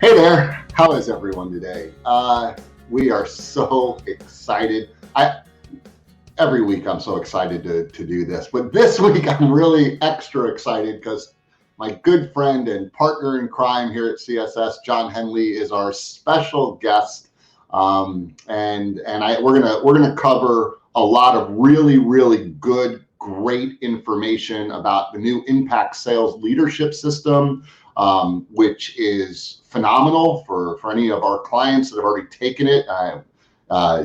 Hey there, how is everyone today? We are so excited. Every week I'm so excited to do this, but this week I'm really extra excited because my good friend and partner in crime here at CSS, John Henley, is our special guest, and we're gonna cover a lot of really good, great information about the new Impact Sales Leadership System, which is phenomenal for any of our clients that have already taken it.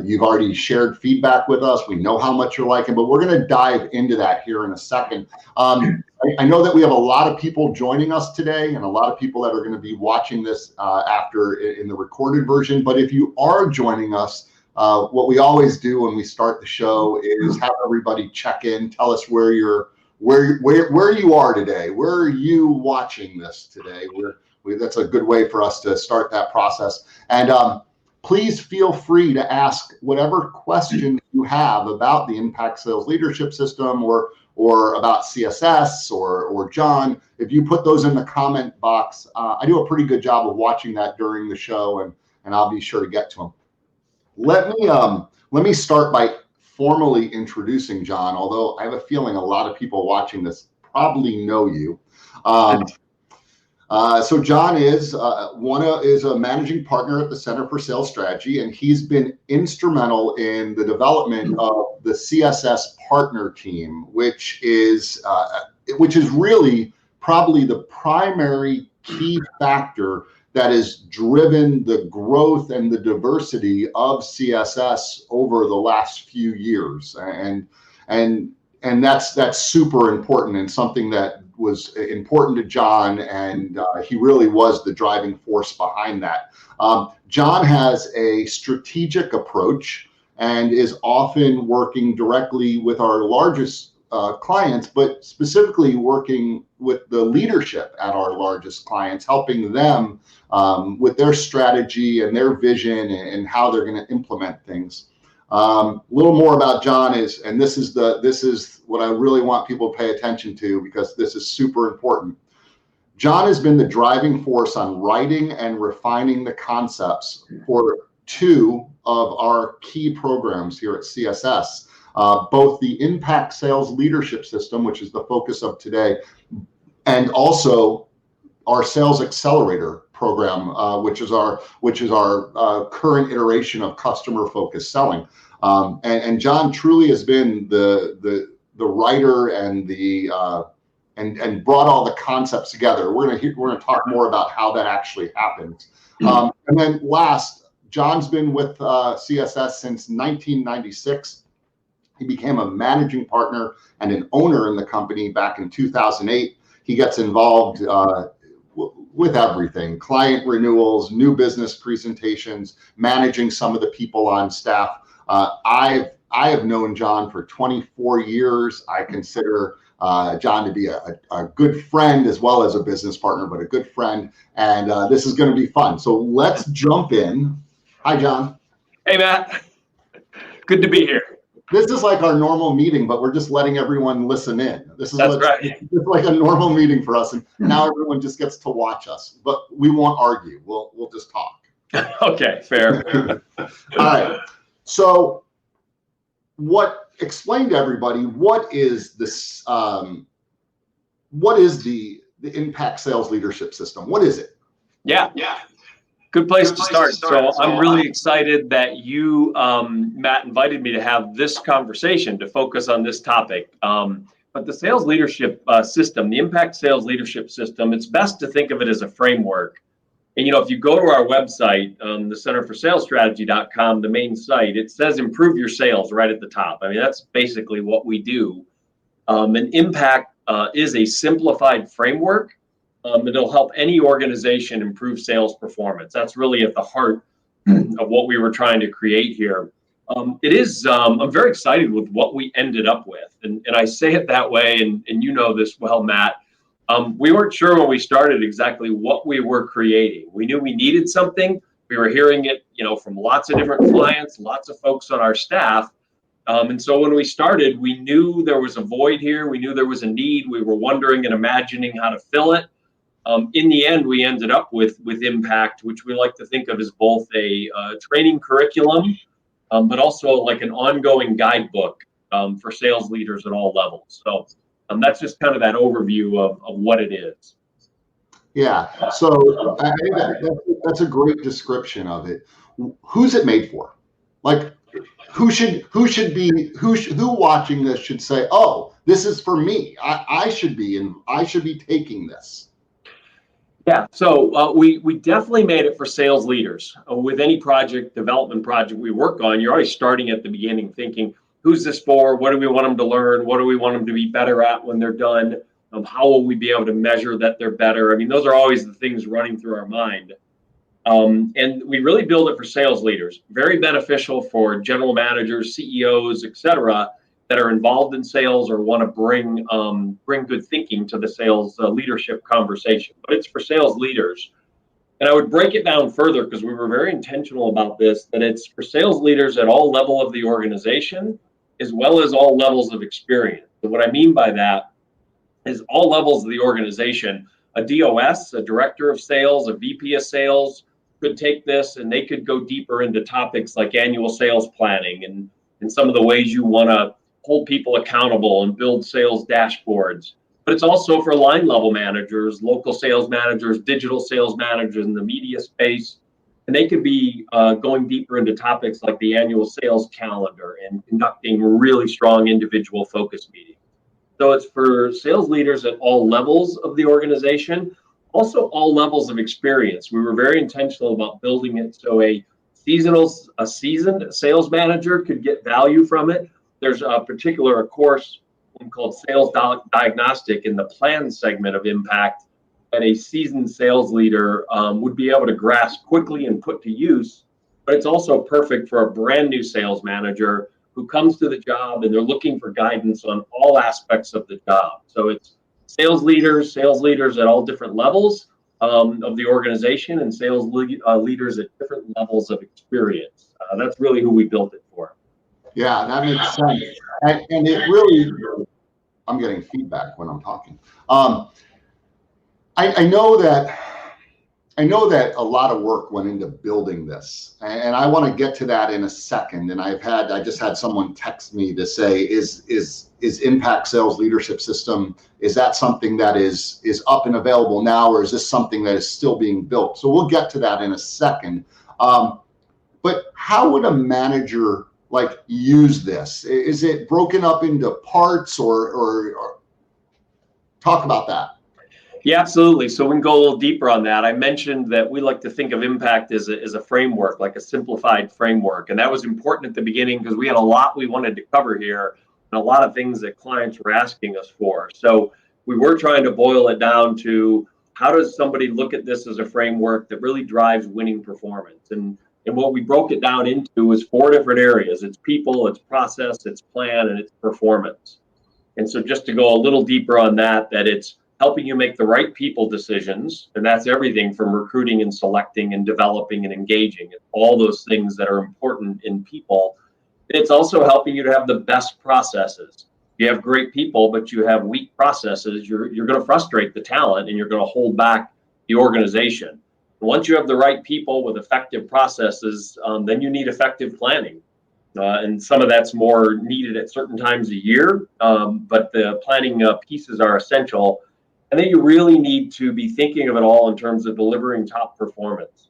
You've already shared feedback with us. We know how much you're liking, but we're going to dive into that here in a second. I know that we have a lot of people joining us today and a lot of people that are going to be watching this after in the recorded version. But if you are joining us, what we always do when we start the show is have everybody check in, tell us where you are today. Where are you watching this today? That's a good way for us to start that process. And please feel free to ask whatever questions you have about the Impact Sales Leadership System or about CSS or John. If you put those in the comment box, I do a pretty good job of watching that during the show, and I'll be sure to get to them. Let me start by formally introducing John, although I have a feeling a lot of people watching this probably know you. So John is a managing partner at the Center for Sales Strategy, and he's been instrumental in the development of the CSS partner team, which is really probably the primary key factor that has driven the growth and the diversity of CSS over the last few years, and that's super important and something that was important to John, and he really was the driving force behind that. John has a strategic approach and is often working directly with our largest clients, but specifically working with the leadership at our largest clients, helping them with their strategy and their vision and how they're going to implement things. A little more about John is, and this is what I really want people to pay attention to because this is super important. John has been the driving force on writing and refining the concepts for two of our key programs here at CSS, both the Impact Sales Leadership System, which is the focus of today, and also our Sales Accelerator program, which is our current iteration of customer-focused selling. And John truly has been the writer and and brought all the concepts together. We're gonna talk more about how that actually happens. And then last, John's been with CSS since 1996. He became a managing partner and an owner in the company back in 2008. He gets involved with everything: client renewals, new business presentations, managing some of the people on staff. I have known John for 24 years. I consider John to be a good friend as well as a business partner, but a good friend. And this is going to be fun. So let's jump in. Hi, John. Hey, Matt. Good to be here. This is like our normal meeting, but we're just letting everyone listen in. That's right. It's like a normal meeting for us, and now everyone just gets to watch us. But we won't argue. We'll just talk. Okay, fair. All right. So, explain to everybody what is this? What is the Impact Sales Leadership System? What is it? Yeah. Good place to start. So I'm really excited that you, Matt, invited me to have this conversation to focus on this topic. But the sales leadership system, the Impact Sales Leadership System, it's best to think of it as a framework. And, if you go to our website, the centerforsalesstrategy.com, the main site, it says improve your sales right at the top. I mean, that's basically what we do. And Impact is a simplified framework. It'll help any organization improve sales performance. That's really at the heart of what we were trying to create here. I'm very excited with what we ended up with. And I say it that way, and you know this well, Matt. We weren't sure when we started exactly what we were creating. We knew we needed something. We were hearing it, from lots of different clients, lots of folks on our staff. And so when we started, we knew there was a void here. We knew there was a need. We were wondering and imagining how to fill it. In the end, we ended up with Impact, which we like to think of as both a training curriculum, but also like an ongoing guidebook for sales leaders at all levels. So that's just kind of that overview of what it is. Yeah, so I think that's a great description of it. Who's it made for? Like, who watching this should say, "Oh, this is for me. I should be taking this." Yeah, so we definitely made it for sales leaders. With any development project we work on, you're always starting at the beginning, thinking, "Who's this for? What do we want them to learn? What do we want them to be better at when they're done? How will we be able to measure that they're better?" I mean, those are always the things running through our mind. And we really build it for sales leaders. Very beneficial for general managers, CEOs, et cetera, that are involved in sales or want to bring good thinking to the sales leadership conversation. But it's for sales leaders. And I would break it down further because we were very intentional about this, that it's for sales leaders at all level of the organization, as well as all levels of experience. So what I mean by that is all levels of the organization. A DOS, a director of sales, a VP of sales could take this and they could go deeper into topics like annual sales planning and some of the ways you want to hold people accountable and build sales dashboards. But it's also for line level managers, local sales managers, digital sales managers in the media space. And they could be going deeper into topics like the annual sales calendar and conducting really strong individual focus meetings. So it's for sales leaders at all levels of the organization, also all levels of experience. We were very intentional about building it so a seasoned sales manager could get value from it. There's a particular course called Sales Diagnostic in the plan segment of Impact that a seasoned sales leader would be able to grasp quickly and put to use. But it's also perfect for a brand new sales manager who comes to the job and they're looking for guidance on all aspects of the job. So it's sales leaders at all different levels of the organization, and sales leaders at different levels of experience. That's really who we built it for. Yeah, that makes sense. And it really, I'm getting feedback when I'm talking. I know that a lot of work went into building this, and I want to get to that in a second. And I just had someone text me to say, is Impact Sales Leadership System, is that something that is up and available now, or is this something that is still being built? So we'll get to that in a second. But how would a manager use this? Is it broken up into parts, or talk about that? Yeah, absolutely. So we can go a little deeper on that. I mentioned that we like to think of Impact as a framework, like a simplified framework. And that was important at the beginning because we had a lot we wanted to cover here and a lot of things that clients were asking us for. So we were trying to boil it down to how does somebody look at this as a framework that really drives winning performance? And what we broke it down into is 4 different areas. It's people, it's process, it's plan, and it's performance. And so just to go a little deeper on that it's helping you make the right people decisions. And that's everything from recruiting and selecting and developing and engaging. It's all those things that are important in people. It's also helping you to have the best processes. You have great people, but you have weak processes, you're going to frustrate the talent and you're going to hold back the organization. Once you have the right people with effective processes, then you need effective planning. And some of that's more needed at certain times a year, but the planning pieces are essential. And then you really need to be thinking of it all in terms of delivering top performance.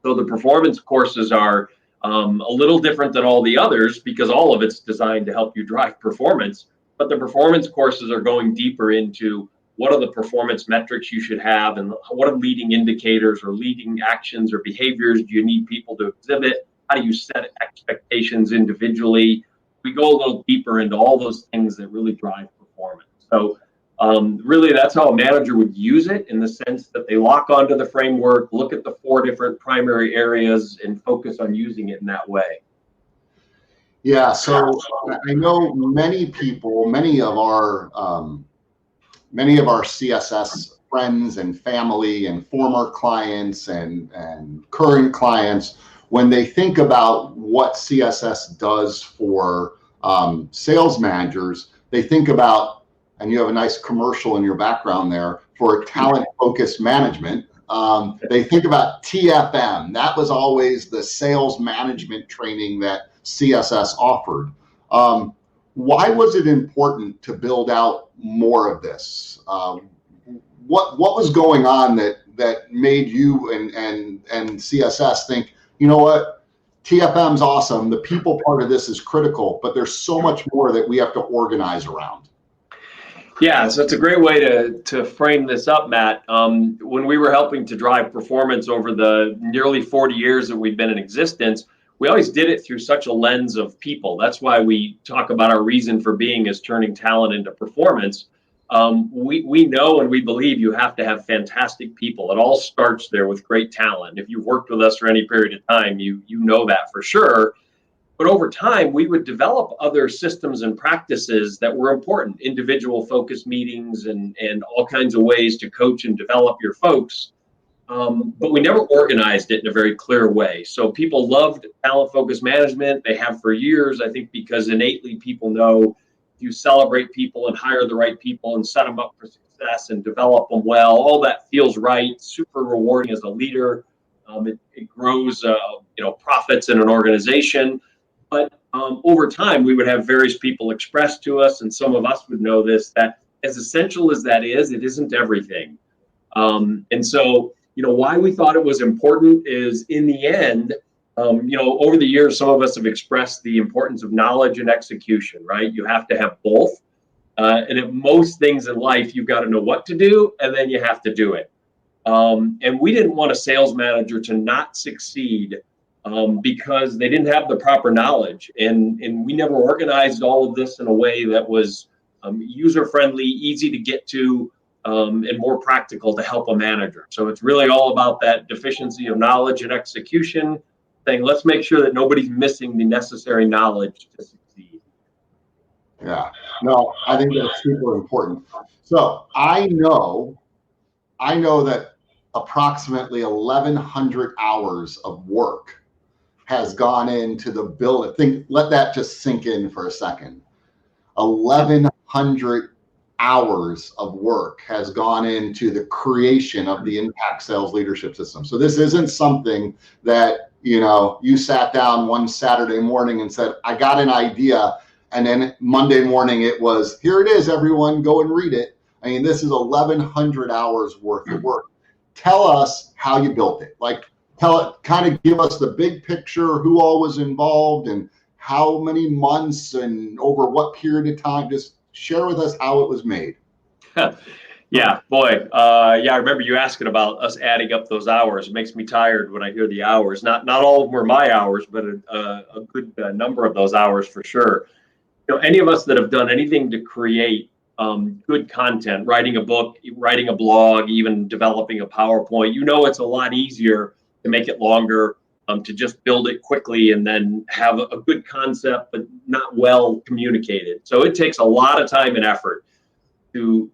So the performance courses are a little different than all the others because all of it's designed to help you drive performance. But the performance courses are going deeper into what are the performance metrics you should have and what are leading indicators or leading actions or behaviors do you need people to exhibit? How do you set expectations individually? We go a little deeper into all those things that really drive performance. So really, that's how a manager would use it in the sense that they lock onto the framework, look at the 4 different primary areas, and focus on using it in that way. Yeah, so I know many people, many of our CSS friends and family and former clients and current clients, when they think about what CSS does for sales managers, they think about, and you have a nice commercial in your background there, for talent focused management. They think about TFM. That was always the sales management training that CSS offered. Why was it important to build out more of this? What was going on that made you and CSS think, you know what, TFM's awesome. The people part of this is critical, but there's so much more that we have to organize around. Yeah, so it's a great way to frame this up, Matt. When we were helping to drive performance over the nearly 40 years that we've been in existence, we always did it through such a lens of people. That's why we talk about our reason for being as turning talent into performance. We know and we believe you have to have fantastic people. It all starts there with great talent. If you've worked with us for any period of time, you know that for sure. But over time, we would develop other systems and practices that were important, individual focused meetings and all kinds of ways to coach and develop your folks. But we never organized it in a very clear way. So people loved talent focused management. They have for years, I think, because innately people know if you celebrate people and hire the right people and set them up for success and develop them well, all that feels right, super rewarding as a leader. It grows, profits in an organization. But over time, we would have various people express to us, and some of us would know this, that as essential as that is, it isn't everything. And so, why we thought it was important is in the end, over the years, some of us have expressed the importance of knowledge and execution, right? You have to have both. And at most things in life, you've got to know what to do, and then you have to do it. And we didn't want a sales manager to not succeed because they didn't have the proper knowledge. And we never organized all of this in a way that was user-friendly, easy to get to, and more practical to help a manager. So it's really all about that deficiency of knowledge and execution, saying, let's make sure that nobody's missing the necessary knowledge to succeed. Yeah, no, I think that's super important. So I know that approximately 1,100 hours of work has gone into the build. Let that just sink in for a second. 1,100 hours of work has gone into the creation of the Impact Sales Leadership System. So this isn't something that, you sat down one Saturday morning and said, I got an idea. And then Monday morning it was, here it is, everyone, go and read it. I mean, this is 1,100 hours worth of work. Tell us how you built it. Kind of give us the big picture, who all was involved and how many months and over what period of time. Just share with us how it was made. Yeah, boy. I remember you asking about us adding up those hours. It makes me tired when I hear the hours. Not all of them were my hours, but a good number of those hours for sure. Any of us that have done anything to create good content, writing a book, writing a blog, even developing a PowerPoint, it's a lot easier to make it longer, to just build it quickly and then have a good concept, but not well communicated. So it takes a lot of time and effort to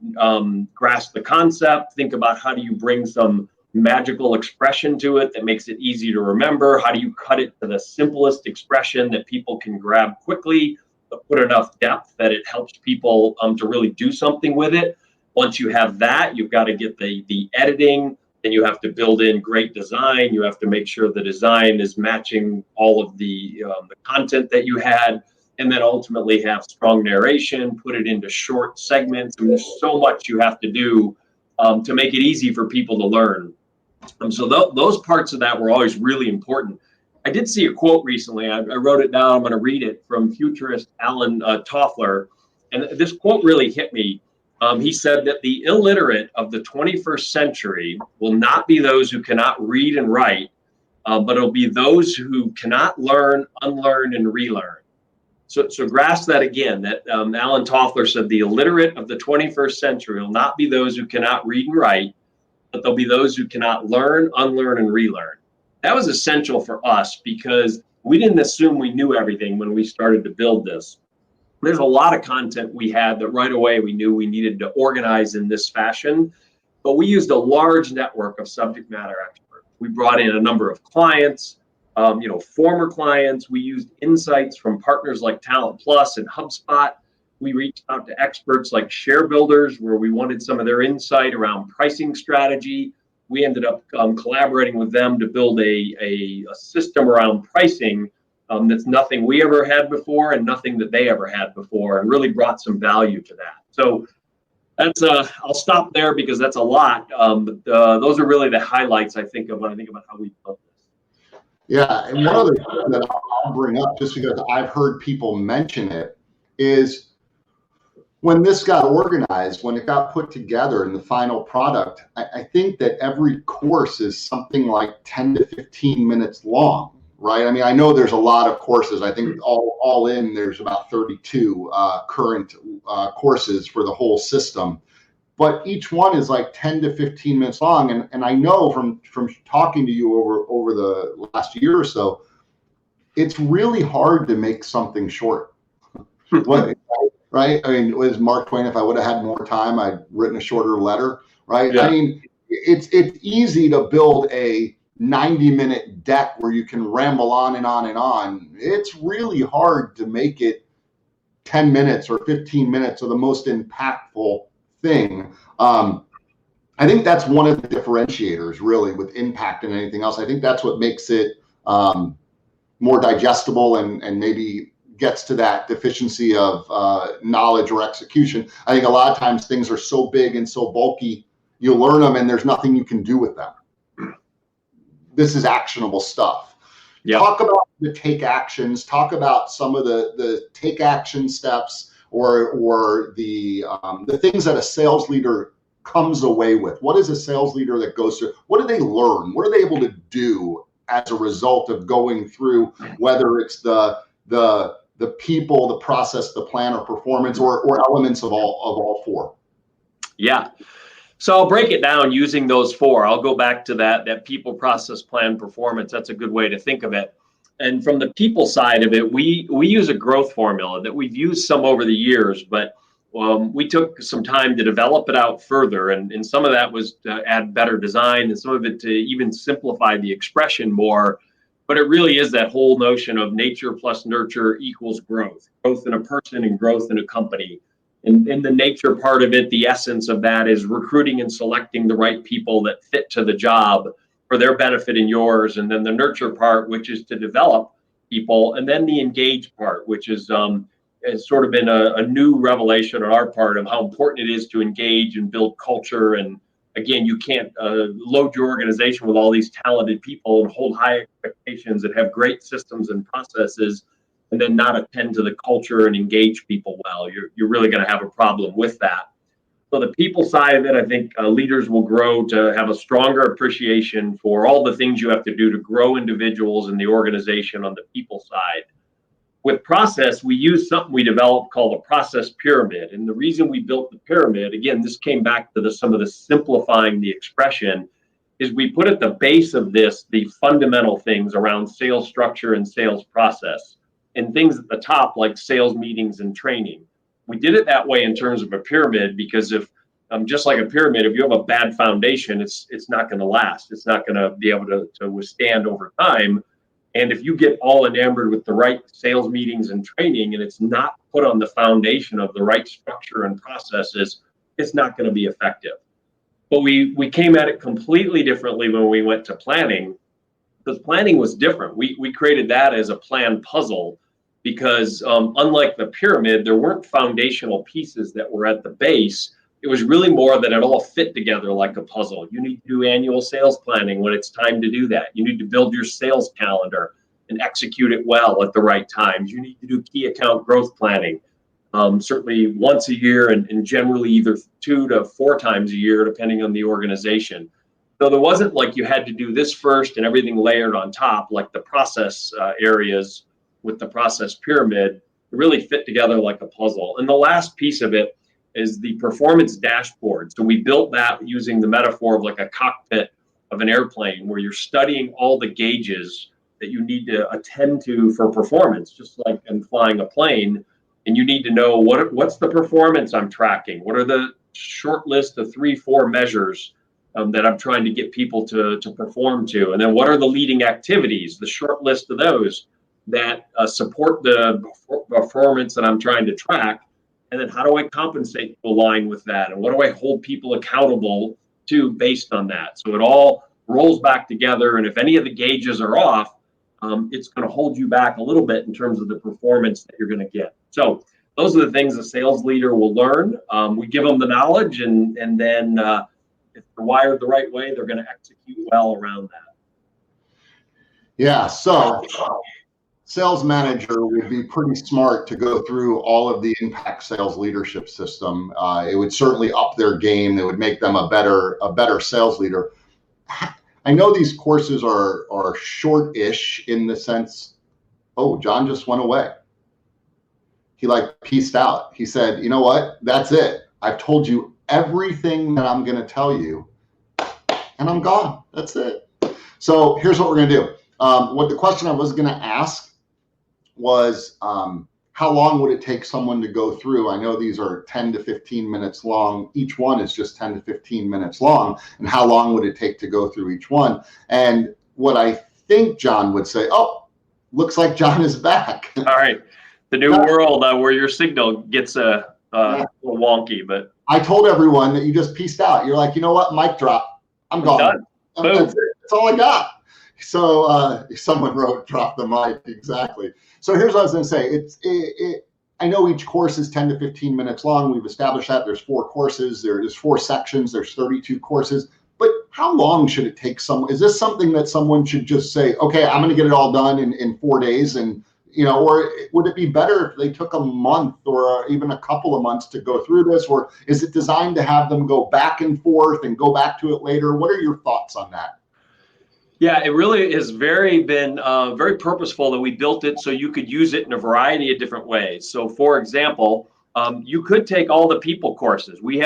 grasp the concept, think about how do you bring some magical expression to it that makes it easy to remember, how do you cut it to the simplest expression that people can grab quickly, but put enough depth that it helps people to really do something with it. Once you have that, you've got to get the editing. Then you have to build in great design. You have to make sure the design is matching all of the content that you had, and then ultimately have strong narration, put it into short segments. I mean, there's so much you have to do to make it easy for people to learn. So those parts of that were always really important. I did see a quote recently. I wrote it down. I'm going to read it from futurist Alan Toffler. And this quote really hit me. He said that the illiterate of the 21st century will not be those who cannot read and write, but it'll be those who cannot learn, unlearn, and relearn. So grasp that again, that Alan Toffler said the illiterate of the 21st century will not be those who cannot read and write, but they'll be those who cannot learn, unlearn, and relearn. That was essential for us because we didn't assume we knew everything when we started to build this. There's a lot of content we had that right away we knew we needed to organize in this fashion, but we used a large network of subject matter experts. We brought in a number of clients, former clients. We used insights from partners like Talent Plus and HubSpot. We reached out to experts like Share Builders, where we wanted some of their insight around pricing strategy. We ended up collaborating with them to build a system around pricing that's nothing we ever had before and nothing that they ever had before, and really brought some value to that. So that's I'll stop there because that's a lot. But those are really the highlights I think of when I think about how we built this. Yeah, and one other thing that I'll bring up, just because I've heard people mention it, is when this got organized, when it got put together in the final product, I think that every course is something like 10 to 15 minutes long, right? I mean, I know there's a lot of courses. I think all in, there's about 32 current courses for the whole system. But each one is like 10 to 15 minutes long. And I know from talking to you over the last year or so, it's really hard to make something short. Right? I mean, was Mark Twain, if I would have had more time, I'd written a shorter letter, right? Yeah. I mean, it's easy to build a 90-minute deck where you can ramble on and on and on. It's really hard to make it 10 minutes or 15 minutes of the most impactful thing. I think that's one of the differentiators really with impact and anything else. I think that's what makes it more digestible and maybe gets to that deficiency of knowledge or execution. I think a lot of times things are so big and so bulky, you learn them and there's nothing you can do with them. This is actionable stuff. Yep. Talk about the take actions, talk about some of the take action steps or the things that a sales leader comes away with. What is a sales leader that goes through? What do they learn? What are they able to do as a result of going through, whether it's the people, the process, the plan, or performance, or elements of all four? Yeah. So I'll break it down using those four. I'll go back to that people, process, plan, performance. That's a good way to think of it. And from the people side of it, we use a growth formula that we've used some over the years, but we took some time to develop it out further. And some of that was to add better design and some of it to even simplify the expression more. But it really is that whole notion of nature plus nurture equals growth in a person and growth in a company. And in the nature part of it, the essence of that is recruiting and selecting the right people that fit to the job for their benefit and yours. And then the nurture part, which is to develop people. And then the engage part, which is has sort of been a new revelation on our part of how important it is to engage and build culture. And again, you can't load your organization with all these talented people and hold high expectations and have great systems and processes and then not attend to the culture and engage people well. You're really going to have a problem with that. So the people side of it, I think leaders will grow to have a stronger appreciation for all the things you have to do to grow individuals in the organization on the people side. With process, we use something we developed called a process pyramid. And the reason we built the pyramid, again, this came back to some of the simplifying the expression, is we put at the base of this the fundamental things around sales structure and sales process, and things at the top like sales meetings and training. We did it that way in terms of a pyramid because if just like a pyramid, if you have a bad foundation, it's not going to last. It's not going to be able to withstand over time. And if you get all enamored with the right sales meetings and training and it's not put on the foundation of the right structure and processes, it's not going to be effective. But we came at it completely differently when we went to planning, because planning was different. We created that as a plan puzzle because unlike the pyramid, there weren't foundational pieces that were at the base. It was really more that it all fit together like a puzzle. You need to do annual sales planning when it's time to do that. You need to build your sales calendar and execute it well at the right times. You need to do key account growth planning, certainly once a year and generally either 2 to 4 times a year, depending on the organization. So there wasn't like you had to do this first and everything layered on top, like the process areas with the process pyramid. It really fit together like a puzzle. And the last piece of it is the performance dashboard. So we built that using the metaphor of like a cockpit of an airplane where you're studying all the gauges that you need to attend to for performance, just like in flying a plane. And you need to know what's the performance I'm tracking? What are the short list of 3-4 measures that I'm trying to get people to perform to? And then what are the leading activities, the short list of those that support the performance that I'm trying to track? And then how do I compensate to align with that? And what do I hold people accountable to based on that? So it all rolls back together. And if any of the gauges are off, it's going to hold you back a little bit in terms of the performance that you're going to get. So those are the things a sales leader will learn. We give them the knowledge, and then if they're wired the right way, they're going to execute well around that. Yeah, so sales manager would be pretty smart to go through all of the impact sales leadership system. It would certainly up their game. It would make them a better sales leader. I know these courses are short-ish in the sense, oh, John just went away. He pieced out. He said, you know what? That's it. I've told you everything that I'm going to tell you, and I'm gone. That's it. So here's what we're going to do. What the question I was going to ask was, how long would it take someone to go through? I know these are 10 to 15 minutes long. Each one is just 10 to 15 minutes long. And how long would it take to go through each one? And what I think John would say, oh, looks like John is back. All right. The new world where your signal gets a little wonky, but I told everyone that you just pieced out. You're like, you know what? Mic drop. I'm gone. Done. Boom. That's all I got. So someone wrote, drop the mic. Exactly. So here's what I was going to say. I know each course is 10 to 15 minutes long. We've established that. There's 4 courses. There's 4 sections. There's 32 courses. But how long should it take someone? Is this something that someone should just say, okay, I'm going to get it all done in 4 days? And, or would it be better if they took a month or even a couple of months to go through this? Or is it designed to have them go back and forth and go back to it later? What are your thoughts on that? Yeah, it really has been very purposeful that we built it so you could use it in a variety of different ways. So, for example, you could take all the people courses. We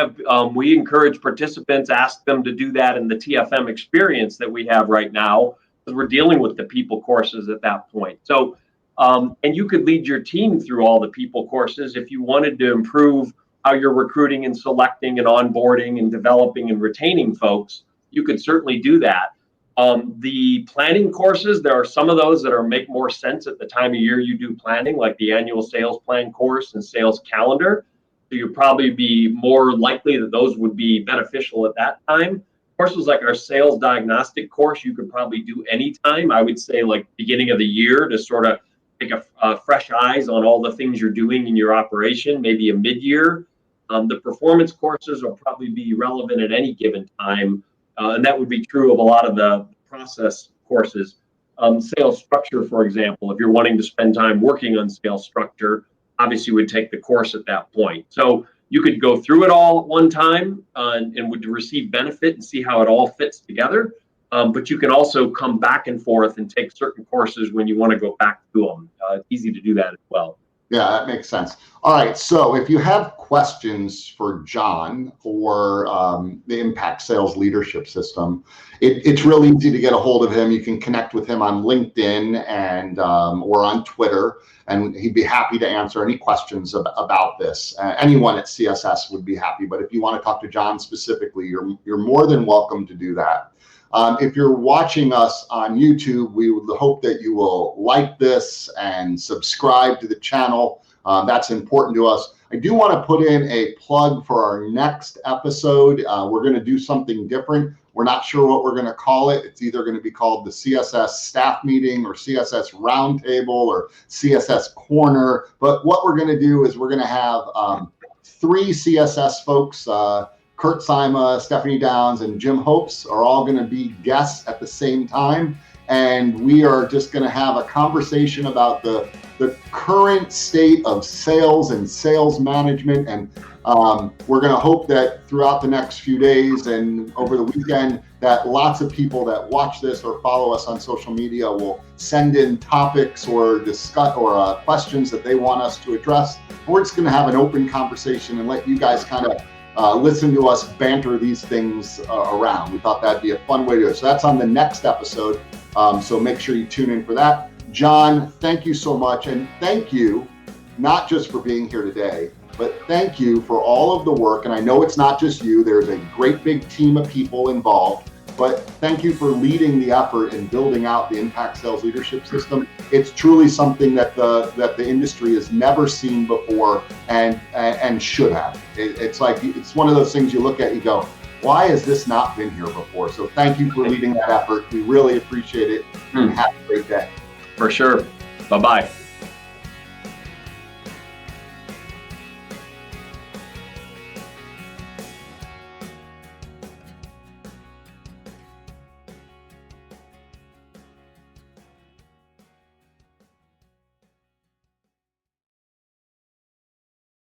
encourage participants, ask them to do that in the TFM experience that we have right now, because we're dealing with the people courses at that point. So, and you could lead your team through all the people courses if you wanted to improve how you're recruiting and selecting and onboarding and developing and retaining folks. You could certainly do that. The planning courses, there are some of those that make more sense at the time of year you do planning, like the annual sales plan course and sales calendar. So you'd probably be more likely that those would be beneficial at that time. Courses like our sales diagnostic course, you could probably do anytime. I would say like beginning of the year to sort of take a fresh eyes on all the things you're doing in your operation, maybe a mid-year. The performance courses will probably be relevant at any given time. And that would be true of a lot of the process courses. Sales structure, for example, if you're wanting to spend time working on sales structure, obviously you would take the course at that point. So you could go through it all at one time and would receive benefit and see how it all fits together. But you can also come back and forth and take certain courses when you want to go back to them. It's easy to do that as well. Yeah, that makes sense. All right. So if you have questions for John or the Impact Sales Leadership System, it's real easy to get a hold of him. You can connect with him on LinkedIn and or on Twitter, and he'd be happy to answer any questions about this. Anyone at CSS would be happy. But if you want to talk to John specifically, you're more than welcome to do that. If you're watching us on YouTube, we would hope that you will like this and subscribe to the channel. That's important to us. I do want to put in a plug for our next episode. We're going to do something different. We're not sure what we're going to call it. It's either going to be called the CSS Staff Meeting or CSS Roundtable or CSS Corner. But what we're going to do is we're going to have 3 CSS folks, Kurt Sima, Stephanie Downs, and Jim Hopes are all going to be guests at the same time. And we are just going to have a conversation about the current state of sales and sales management. And we're going to hope that throughout the next few days and over the weekend that lots of people that watch this or follow us on social media will send in topics or discuss or questions that they want us to address. We're just going to have an open conversation and let you guys kind of listen to us banter these things around. We thought that'd be a fun way to do it. So that's on the next episode. So make sure you tune in for that. John, thank you so much. And thank you, not just for being here today, but thank you for all of the work. And I know it's not just you. There's a great big team of people involved. but thank you for leading the effort in building out the impact sales leadership system. It's truly something that the industry has never seen before and should have. It's one of those things you look at, you go, why has this not been here before? So thank you for leading that effort. We really appreciate it, and have a great day. For sure. Bye-bye.